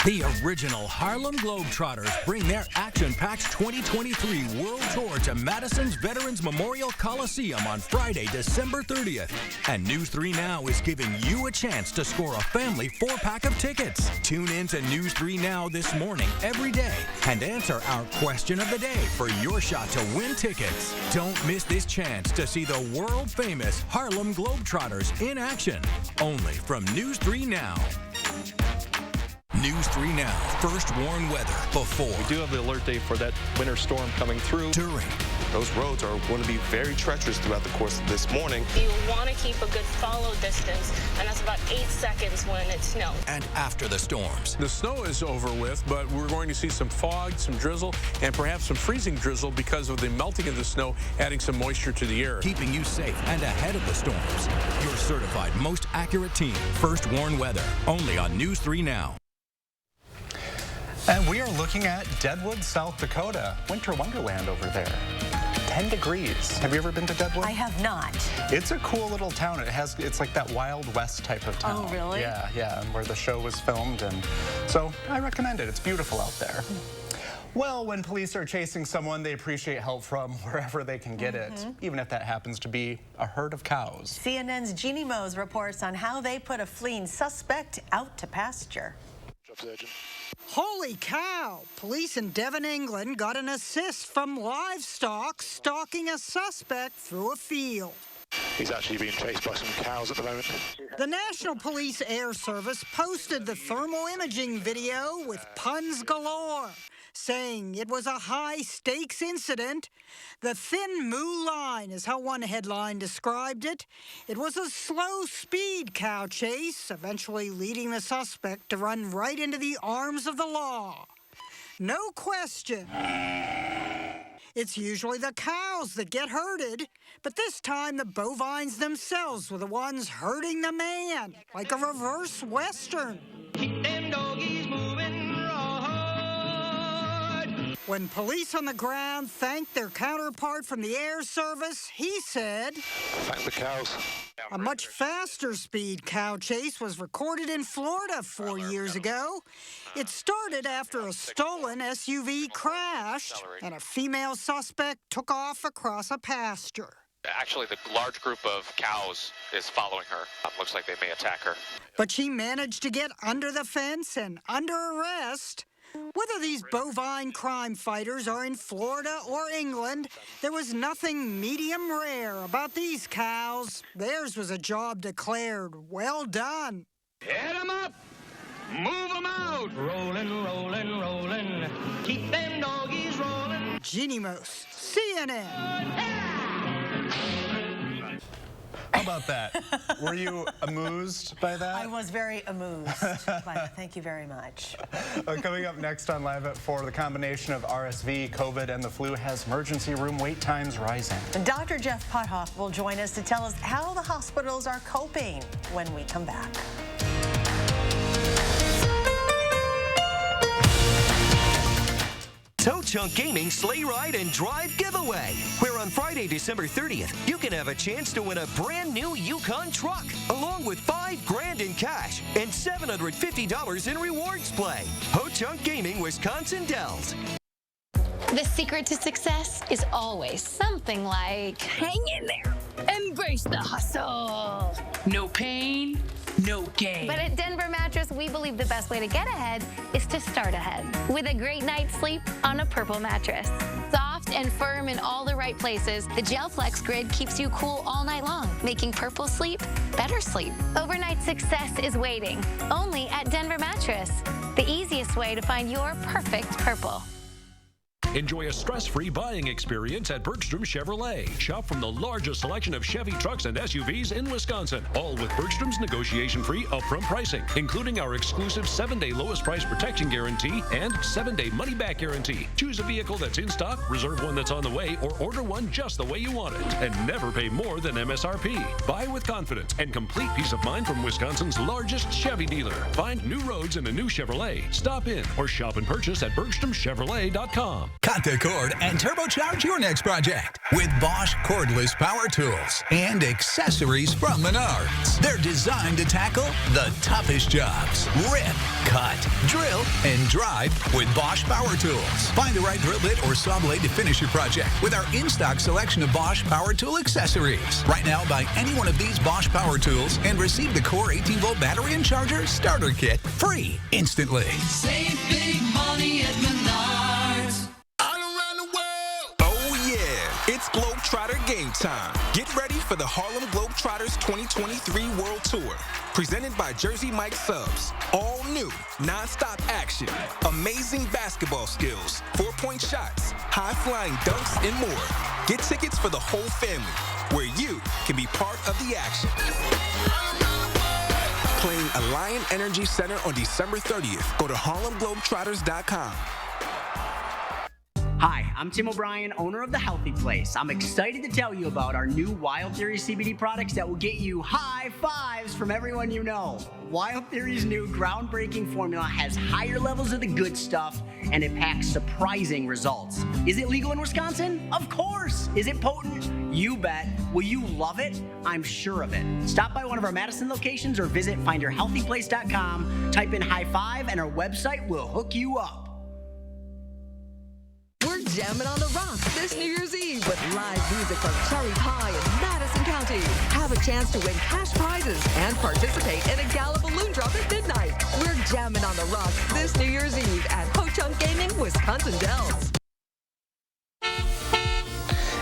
The original Harlem Globetrotters bring their action-packed 2023 World Tour to Madison's Veterans Memorial Coliseum on Friday, December 30th. And News 3 Now is giving you a chance to score a family 4-pack of tickets. Tune in to News 3 Now this morning every day and answer our question of the day for your shot to win tickets. Don't miss this chance to see the world-famous Harlem Globetrotters in action. Only from News 3 Now. News 3 Now, first warn weather before. We do have the alert day for that winter storm coming through. During those roads are going to be very treacherous throughout the course of this morning. You want to keep a good follow distance, and that's about 8 seconds when it snows. And after the storms. The snow is over with, but we're going to see some fog, some drizzle, and perhaps some freezing drizzle because of the melting of the snow, adding some moisture to the air. Keeping you safe and ahead of the storms. Your certified most accurate team, First Warn Weather, only on News 3 Now. And we are looking at Deadwood, South Dakota. Winter wonderland over there. 10 degrees. Have you ever been to Deadwood? I have not. It's a cool little town. It's like that Wild West type of town. Oh, really? Yeah, and where the show was filmed. And so I recommend it. It's beautiful out there. Well, when police are chasing someone, they appreciate help from wherever they can get it, even if that happens to be a herd of cows. CNN's Jeannie Mose reports on how they put a fleeing suspect out to pasture. Holy cow! Police in Devon, England got an assist from livestock stalking a suspect through a field. He's actually being chased by some cows at the moment. The National Police Air Service posted the thermal imaging video with puns galore, saying it was a high-stakes incident. The thin moo line is how one headline described it. It was a slow-speed cow chase, eventually leading the suspect to run right into the arms of the law. No question. It's usually the cows that get herded, but this time the bovines themselves were the ones herding the man, like a reverse Western. Keep them doggies moving right. When police on the ground thanked their counterpart from the Air Service, he said, "Thank the cows." A much faster speed cow chase was recorded in Florida 4 years ago. It started after a stolen SUV crashed and a female suspect took off across a pasture. Actually, the large group of cows is following her. Looks like they may attack her. But she managed to get under the fence and under arrest. Whether these bovine crime fighters are in Florida or England, there was nothing medium rare about these cows. Theirs was a job declared well done. Hit 'em up! Move 'em out! Rollin', rollin', rollin'. Keep them doggies rollin'. Jeannie Mose, CNN. How about that? Were you amused by that? I was very amused by that. Thank you very much. Coming up next on Live at 4, the combination of RSV, COVID, and the flu has emergency room wait times rising. Dr. Jeff Pothoff will join us to tell us how the hospitals are coping when we come back. Tow Chunk Gaming Sleigh Ride and Drive Giveaway, where on Friday, December 30th, you can have a chance to win a brand new Yukon truck, along with $5 grand in cash and $750 in rewards play. Tow Chunk Gaming, Wisconsin Dells. The secret to success is always something like, hang in there, embrace the hustle. No pain, no gain. But at Denver Mattress, we believe the best way to get ahead is to start ahead with a great night's sleep on a Purple mattress. Soft and firm in all the right places, the Gel Flex Grid keeps you cool all night long, making Purple sleep better sleep. Overnight success is waiting, only at Denver Mattress, the easiest way to find your perfect Purple. Enjoy a stress-free buying experience at Bergstrom Chevrolet. Shop from the largest selection of Chevy trucks and SUVs in Wisconsin, all with Bergstrom's negotiation-free upfront pricing, including our exclusive 7-day lowest price protection guarantee and 7-day money-back guarantee. Choose a vehicle that's in stock, reserve one that's on the way, or order one just the way you want it, and never pay more than MSRP. Buy with confidence and complete peace of mind from Wisconsin's largest Chevy dealer. Find new roads in a new Chevrolet. Stop in or shop and purchase at BergstromChevrolet.com. Cut the cord and turbocharge your next project with Bosch cordless power tools and accessories from Menards. They're designed to tackle the toughest jobs. Rip, cut, drill, and drive with Bosch power tools. Find the right drill bit or saw blade to finish your project with our in-stock selection of Bosch power tool accessories. Right now, buy any one of these Bosch power tools and receive the Core 18-volt battery and charger starter kit free instantly. Save big money at Menards. It's Globetrotter game time. Get ready for the Harlem Globetrotters 2023 World Tour. Presented by Jersey Mike Subs. All new, non-stop action, amazing basketball skills, 4-point shots, high-flying dunks, and more. Get tickets for the whole family, where you can be part of the action. Playing Alliant Energy Center on December 30th. Go to HarlemGlobetrotters.com. Hi, I'm Tim O'Brien, owner of The Healthy Place. I'm excited to tell you about our new Wild Theory CBD products that will get you high fives from everyone you know. Wild Theory's new groundbreaking formula has higher levels of the good stuff, and it packs surprising results. Is it legal in Wisconsin? Of course. Is it potent? You bet. Will you love it? I'm sure of it. Stop by one of our Madison locations or visit findyourhealthyplace.com. Type in high five and our website will hook you up. We're jamming on the rocks this New Year's Eve with live music from Cherry Pie in Madison County. Have a chance to win cash prizes and participate in a gala balloon drop at midnight. We're jamming on the rocks this New Year's Eve at Ho-Chunk Gaming, Wisconsin Dells.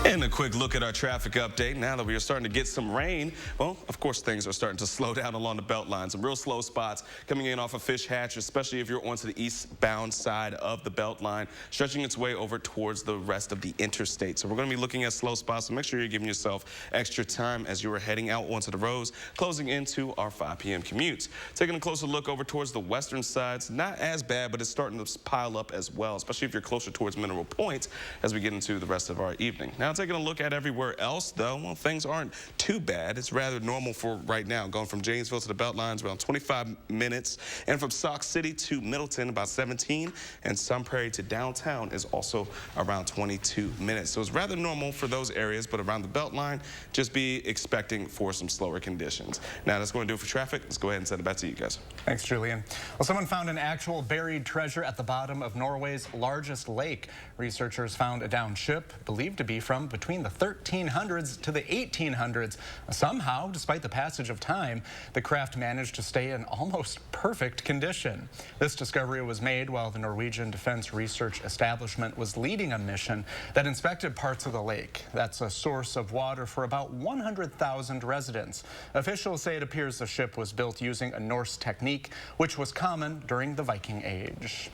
And a quick look at our traffic update. Now that we are starting to get some rain, well, of course, things are starting to slow down along the belt line. Some real slow spots coming in off of Fish Hatch, especially if you're onto the eastbound side of the belt line, stretching its way over towards the rest of the interstate. So we're going to be looking at slow spots, so make sure you're giving yourself extra time as you are heading out onto the roads, closing into our 5 p.m. commutes. Taking a closer look over towards the western sides, not as bad, but it's starting to pile up as well, especially if you're closer towards Mineral Point as we get into the rest of our evening. Now, taking a look at everywhere else, though, well, things aren't too bad. It's rather normal for right now. Going from Janesville to the Beltlines, around 25 minutes. And from Sauk City to Middleton, about 17. And Sun Prairie to downtown is also around 22 minutes. So it's rather normal for those areas, but around the Beltline, just be expecting for some slower conditions. Now, that's going to do it for traffic. Let's go ahead and send it back to you guys. Thanks, Julian. Well, someone found an actual buried treasure at the bottom of Norway's largest lake. Researchers found a downed ship believed to be from between the 1300s to the 1800s. Somehow, despite the passage of time, the craft managed to stay in almost perfect condition. This discovery was made while the Norwegian Defense Research Establishment was leading a mission that inspected parts of the lake. That's a source of water for about 100,000 residents. Officials say it appears the ship was built using a Norse technique, which was common during the Viking Age.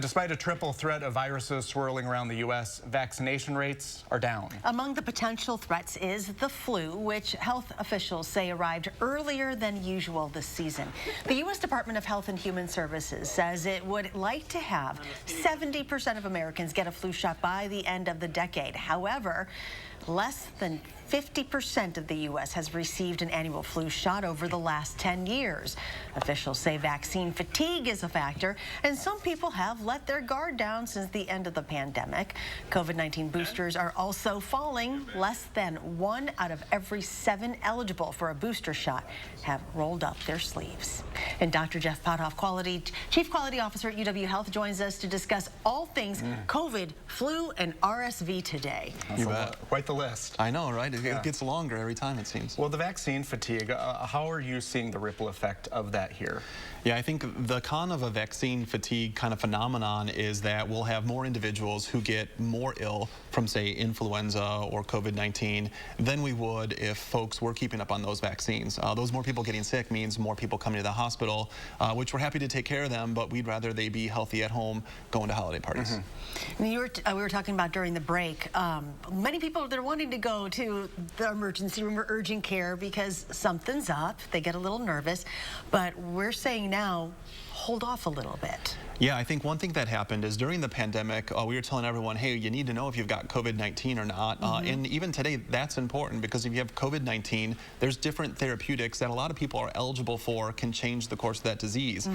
Despite a triple threat of viruses swirling around the U.S., vaccination rates are down. Among the potential threats is the flu, which health officials say arrived earlier than usual this season. The U.S. Department of Health and Human Services says it would like to have 70% of Americans get a flu shot by the end of the decade. However, less than 50% of the U.S. has received an annual flu shot over the last 10 years. Officials say vaccine fatigue is a factor, and some people have let their guard down since the end of the pandemic. COVID-19 boosters are also falling. Less than 1 out of every 7 eligible for a booster shot have rolled up their sleeves. And Dr. Jeff Pothoff, Chief Quality Officer at UW Health, joins us to discuss all things COVID, flu, and RSV today. You bet. Quite the list. I know, right? It gets longer every time, it seems. Well, the vaccine fatigue, how are you seeing the ripple effect of that here? Yeah, I think the con of a vaccine fatigue kind of phenomenon is that we'll have more individuals who get more ill from, say, influenza or COVID-19 than we would if folks were keeping up on those vaccines. Those more people getting sick means more people coming to the hospital, which we're happy to take care of them, but we'd rather they be healthy at home going to holiday parties. We were talking about during the break, many people, they're wanting to go to the emergency room or urgent care because something's up. They get a little nervous, but we're saying now, hold off a little bit. Yeah, I think one thing that happened is during the pandemic, we were telling everyone, hey, you need to know if you've got COVID-19 or not. And even today, that's important because if you have COVID-19, there's different therapeutics that a lot of people are eligible for can change the course of that disease.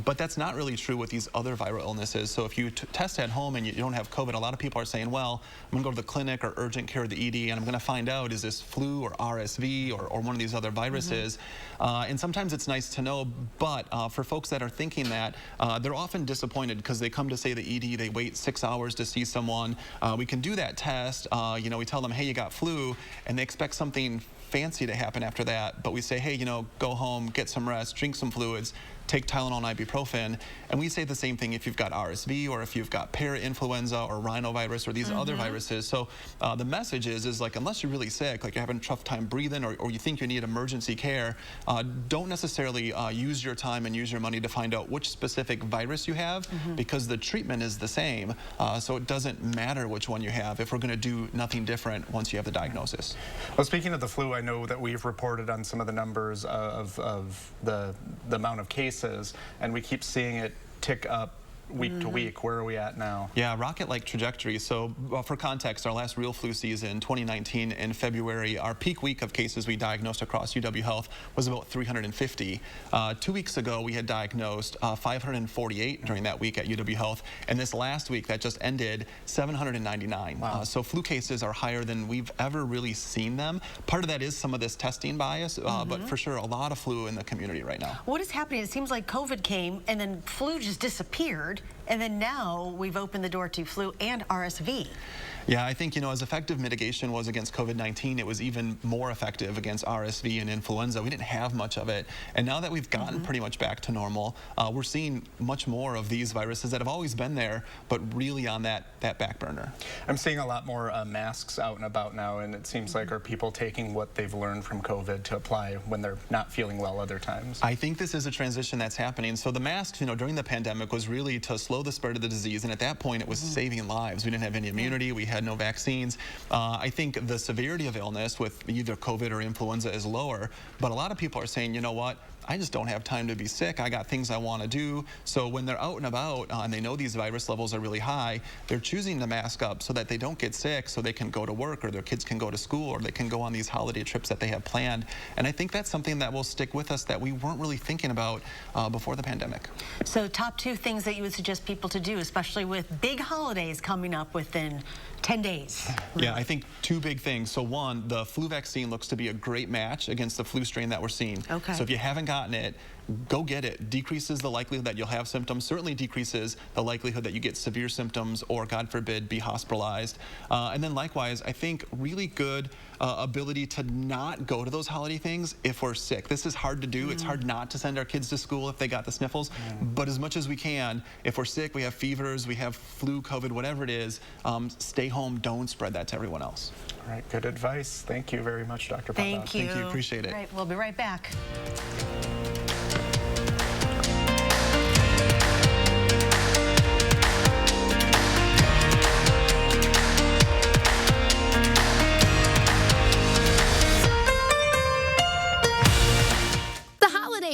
But that's not really true with these other viral illnesses. So if you test at home and you don't have COVID, a lot of people are saying, well, I'm going to go to the clinic or urgent care or the ED, and I'm going to find out, is this flu or RSV or one of these other viruses? And sometimes it's nice to know, but for folks that are thinking that, they're often disappointed because they come to, say, the ED, they wait 6 hours to see someone. We can do that test. You know, we tell them, hey, you got flu, and they expect something fancy to happen after that. But we say, hey, you know, go home, get some rest, drink some fluids, take Tylenol and ibuprofen, and we say the same thing if you've got RSV or if you've got parainfluenza or rhinovirus or these other viruses. So the message is like, unless you're really sick, like you're having a tough time breathing or you think you need emergency care, don't necessarily use your time and use your money to find out which specific virus you have, because the treatment is the same. So it doesn't matter which one you have if we're going to do nothing different once you have the diagnosis. Well, speaking of the flu, I know that we've reported on some of the numbers of the amount of cases, and we keep seeing it tick up week to week. Where are we at now? Yeah, rocket-like trajectory. So for context, our last real flu season, 2019, in February, our peak week of cases we diagnosed across UW Health was about 350. 2 weeks ago, we had diagnosed 548 during that week at UW Health, and this last week that just ended, 799. Wow. So flu cases are higher than we've ever really seen them. Part of that is some of this testing bias, but for sure, a lot of flu in the community right now. What is happening? It seems like COVID came and then flu just disappeared. And then now we've opened the door to flu and RSV. Yeah, I think, you know, as effective mitigation was against COVID-19, it was even more effective against RSV and influenza. We didn't have much of it. And now that we've gotten pretty much back to normal, we're seeing much more of these viruses that have always been there, but really on that back burner. I'm seeing a lot more masks out and about now, and it seems like are people taking what they've learned from COVID to apply when they're not feeling well other times? I think this is a transition that's happening. So the masks, you know, during the pandemic was really to slow the spread of the disease, and at that point it was saving lives. We didn't have any immunity, we had no vaccines. I think the severity of illness with either COVID or influenza is lower, but a lot of people are saying, you know what, I just don't have time to be sick. I got things I want to do. So when they're out and about and they know these virus levels are really high, they're choosing to mask up so that they don't get sick, so they can go to work or their kids can go to school or they can go on these holiday trips that they have planned. And I think that's something that will stick with us that we weren't really thinking about before the pandemic. So top 2 things that you would suggest people to do, especially with big holidays coming up within 10 days. Yeah, I think 2 big things. So one, the flu vaccine looks to be a great match against the flu strain that we're seeing. Okay. So if you haven't gotten it, go get it. Decreases the likelihood that you'll have symptoms, certainly decreases the likelihood that you get severe symptoms or, God forbid, be hospitalized. And then likewise, I think really good ability to not go to those holiday things if we're sick. This is hard to do. It's hard not to send our kids to school if they got the sniffles, but as much as we can, if we're sick, we have fevers, we have flu, COVID, whatever it is, stay home, don't spread that to everyone else. All right, good advice. Thank you very much, Dr. Papa. Thank you. Thank you, appreciate it. All right, we'll be right back.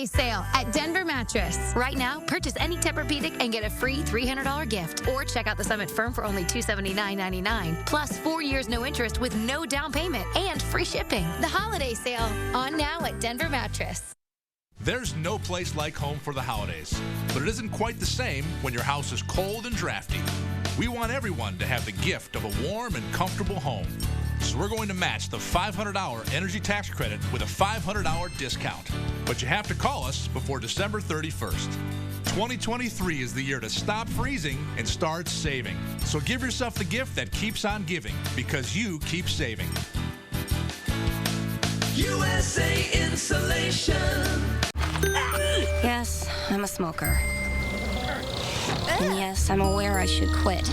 Sale at Denver Mattress. Right now, purchase any Tempur-Pedic and get a free $300 gift. Or check out the Summit Firm for only $279.99. Plus 4 years no interest with no down payment and free shipping. The holiday sale on now at Denver Mattress. There's no place like home for the holidays, but it isn't quite the same when your house is cold and drafty. We want everyone to have the gift of a warm and comfortable home. So we're going to match the $500 energy tax credit with a $500 discount. But you have to call us before December 31st. 2023 is the year to stop freezing and start saving. So give yourself the gift that keeps on giving, because you keep saving. USA Insulation. Yes, I'm a smoker. And yes, I'm aware I should quit.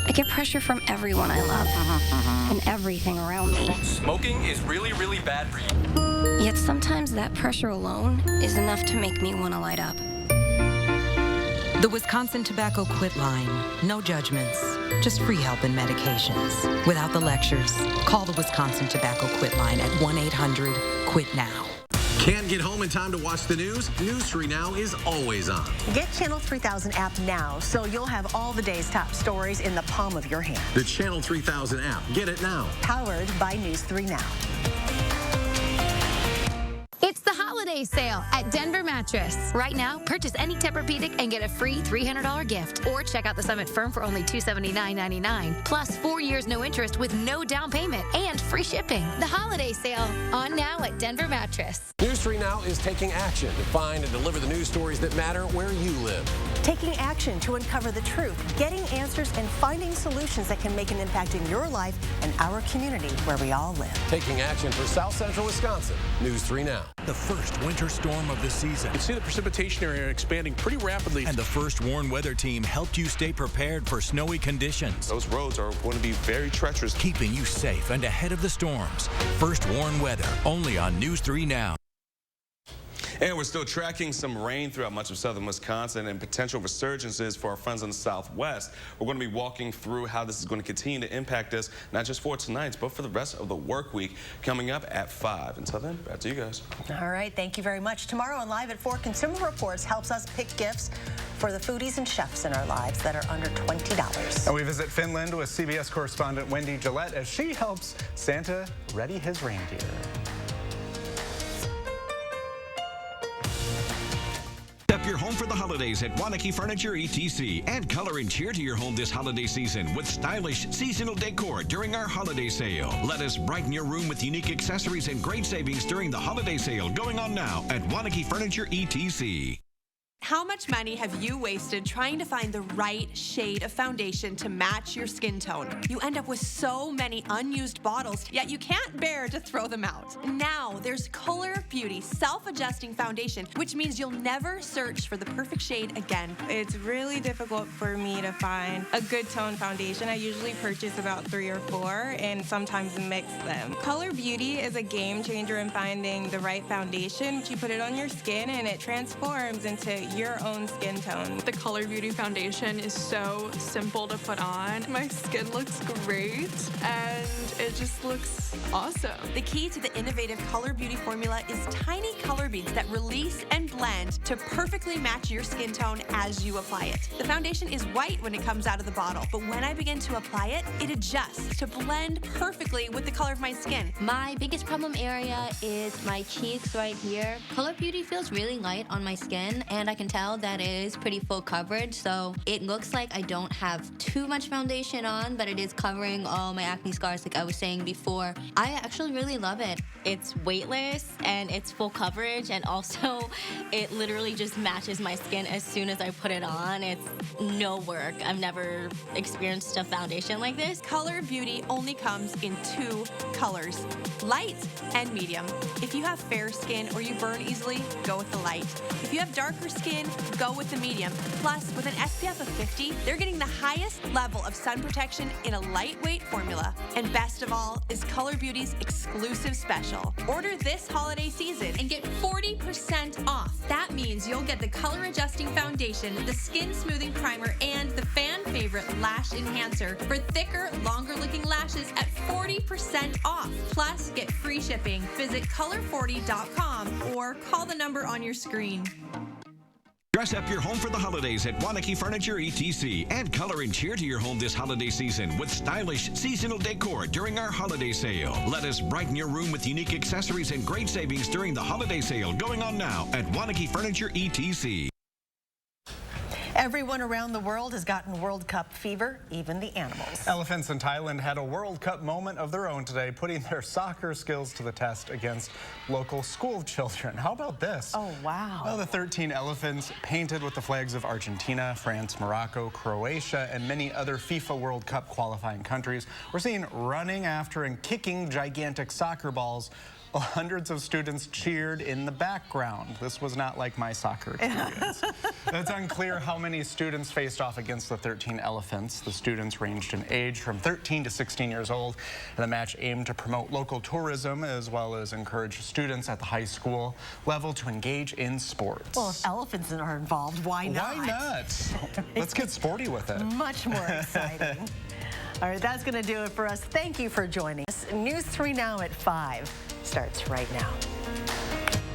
I get pressure from everyone I love and everything around me. Smoking is really, really bad for you. Yet sometimes that pressure alone is enough to make me want to light up. The Wisconsin Tobacco Quit Line. No judgments, just free help and medications. Without the lectures, call the Wisconsin Tobacco Quit Line at 1-800-QUIT-NOW. Can't get home in time to watch the news? News 3 Now is always on. Get Channel 3000 app now so you'll have all the day's top stories in the palm of your hand. The Channel 3000 app. Get it now. Powered by News 3 Now. It's the holiday sale at Denver Mattress. Right now, purchase any Tempur-Pedic and get a free $300 gift. Or check out the Summit Firm for only $279.99. Plus 4 years no interest with no down payment and free shipping. The holiday sale on now at Denver Mattress. News 3 Now is taking action to find and deliver the news stories that matter where you live. Taking action to uncover the truth, getting answers, and finding solutions that can make an impact in your life and our community where we all live. Taking action for South Central Wisconsin. News 3 Now. The first winter storm of the season. You see the precipitation area expanding pretty rapidly. And the First Warn Weather Team helped you stay prepared for snowy conditions. Those roads are going to be very treacherous, keeping you safe and ahead of the storms. First Warn Weather, only on News 3 Now. And we're still tracking some rain throughout much of southern Wisconsin and potential resurgences for our friends in the southwest. We're going to be walking through how this is going to continue to impact us, not just for tonight, but for the rest of the work week coming up at 5. Until then, back to you guys. All right, thank you very much. Tomorrow and live at 4, Consumer Reports helps us pick gifts for the foodies and chefs in our lives that are under $20. And we visit Finland with CBS correspondent Wendy Gillette as she helps Santa ready his reindeer. Up your home for the holidays at Wanakee Furniture ETC. Add color and cheer to your home this holiday season with stylish seasonal decor during our holiday sale. Let us brighten your room with unique accessories and great savings during the holiday sale going on now at Wanakee Furniture ETC. How much money have you wasted trying to find the right shade of foundation to match your skin tone? You end up with so many unused bottles, yet you can't bear to throw them out. Now, there's Color Beauty Self-Adjusting Foundation, which means you'll never search for the perfect shade again. It's really difficult for me to find a good tone foundation. I usually purchase about 3 or 4 and sometimes mix them. Color Beauty is a game changer in finding the right foundation. You put it on your skin and it transforms into your own skin tone. The Color Beauty foundation is so simple to put on. My skin looks great and it just looks awesome. The key to the innovative Color Beauty formula is tiny color beads that release and blend to perfectly match your skin tone as you apply it. The foundation is white when it comes out of the bottle, but when I begin to apply it, it adjusts to blend perfectly with the color of my skin. My biggest problem area is my cheeks right here. Color Beauty feels really light on my skin, and I can tell that it is pretty full coverage, so it looks like I don't have too much foundation on, but it is covering all my acne scars like I was saying before. I actually really love it. It's weightless and it's full coverage, and also it literally just matches my skin as soon as I put it on. It's no work. I've never experienced a foundation like this. Color Beauty only comes in 2 colors, light and medium. If you have fair skin or you burn easily, go with the light. If you have darker skin, go with the medium. Plus, with an SPF of 50, they're getting the highest level of sun protection in a lightweight formula. And best of all is Color Beauty's exclusive special. Order this holiday season and get 40% off. That means you'll get the color adjusting foundation, the skin smoothing primer, and the fan favorite lash enhancer for thicker, longer looking lashes at 40% off. Plus, get free shipping. Visit color40.com or call the number on your screen. Dress up your home for the holidays at Wanakee Furniture ETC. Add color and cheer to your home this holiday season with stylish seasonal decor during our holiday sale. Let us brighten your room with unique accessories and great savings during the holiday sale going on now at Wanakee Furniture ETC. Everyone around the world has gotten World Cup fever, even the animals. Elephants in Thailand had a World Cup moment of their own today, putting their soccer skills to the test against local school children. How about this? Oh, wow. Well, the 13 elephants painted with the flags of Argentina, France, Morocco, Croatia, and many other FIFA World Cup qualifying countries were seen running after and kicking gigantic soccer balls. Well, hundreds of students cheered in the background. This was not like my soccer experience. It's unclear how many students faced off against the 13 elephants. The students ranged in age from 13 to 16 years old, and the match aimed to promote local tourism as well as encourage students at the high school level to engage in sports. Well, if elephants are involved, why not? Why not? Let's get sporty with it. Much more exciting. All right, that's going to do it for us. Thank you for joining us. News 3 Now at 5 starts right now.